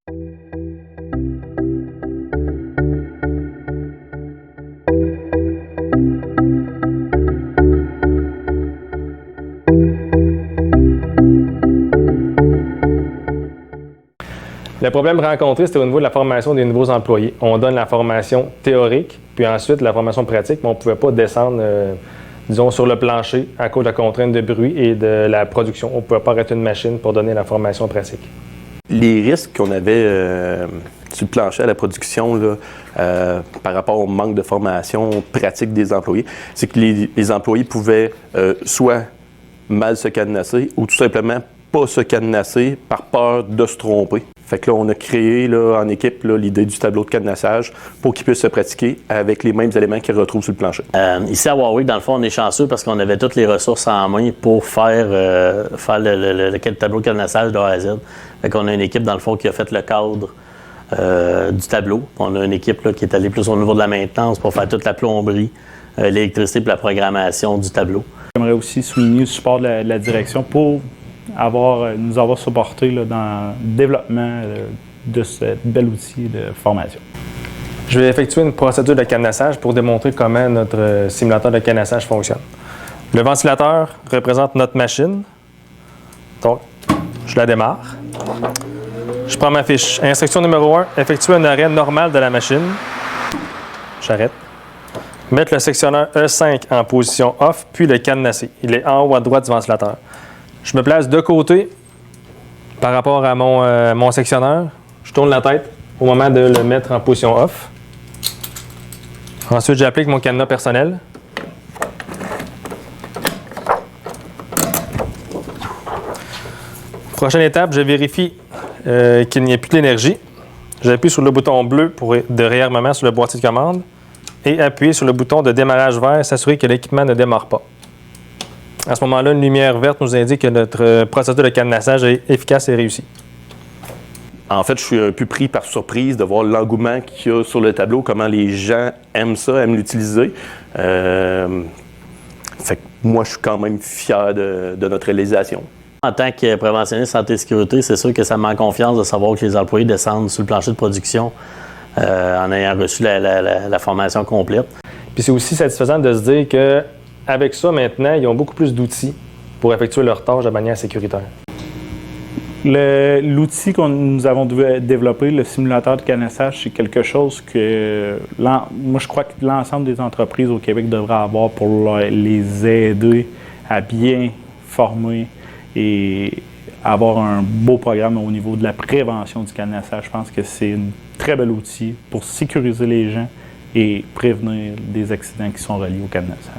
Le problème rencontré, c'était au niveau de la formation des nouveaux employés. On donne la formation théorique, puis ensuite la formation pratique, mais on ne pouvait pas descendre, disons, sur le plancher à cause de la contrainte de bruit et de la production. On ne pouvait pas arrêter une machine pour donner la formation pratique. Les risques qu'on avait sur le plancher à la production là, par rapport au manque de formation pratique des employés, c'est que les employés pouvaient soit mal se cadenasser ou tout simplement pas se cadenasser par peur de se tromper. Fait que là, on a créé là, en équipe là, l'idée du tableau de cadenassage pour qu'ils puissent se pratiquer avec les mêmes éléments qu'ils retrouvent sur le plancher. Ici à Warwick, dans le fond, on est chanceux parce qu'on avait toutes les ressources en main pour faire le tableau de cadenassage de A à Z. Fait qu'on a une équipe, dans le fond, qui a fait le cadre du tableau. On a une équipe là, qui est allée plus au niveau de la maintenance pour faire toute la plomberie, l'électricité et la programmation du tableau. J'aimerais aussi souligner le support de la direction pour nous avoir supporté là, dans le développement de ce bel outil de formation. Je vais effectuer une procédure de cadenassage pour démontrer comment notre simulateur de cadenassage fonctionne. Le ventilateur représente notre machine. Donc, je la démarre. Je prends ma fiche. Instruction numéro 1, effectuer un arrêt normal de la machine. J'arrête. Mettre le sectionneur E5 en position off, puis le cadenasser. Il est en haut à droite du ventilateur. Je me place de côté par rapport à mon sectionneur. Je tourne la tête au moment de le mettre en position off. Ensuite, j'applique mon cadenas personnel. Prochaine étape, je vérifie qu'il n'y ait plus d'énergie. J'appuie sur le bouton bleu de réarmement sur le boîtier de commande et appuyer sur le bouton de démarrage vert, s'assurer que l'équipement ne démarre pas. À ce moment-là, une lumière verte nous indique que notre procédure de cadenassage est efficace et réussie. En fait, je suis un peu pris par surprise de voir l'engouement qu'il y a sur le tableau, comment les gens aiment ça, aiment l'utiliser. Fait que moi, je suis quand même fier de notre réalisation. En tant que préventionniste santé et sécurité, c'est sûr que ça me met en confiance de savoir que les employés descendent sur le plancher de production en ayant reçu la formation complète. Puis c'est aussi satisfaisant de se dire que avec ça, maintenant, ils ont beaucoup plus d'outils pour effectuer leurs tâches de manière sécuritaire. L'outil que nous avons développé, le simulateur de cadenassage, c'est quelque chose que moi je crois que l'ensemble des entreprises au Québec devraient avoir pour les aider à bien former et avoir un beau programme au niveau de la prévention du cadenassage. Je pense que c'est un très bel outil pour sécuriser les gens et prévenir des accidents qui sont reliés au cadenassage.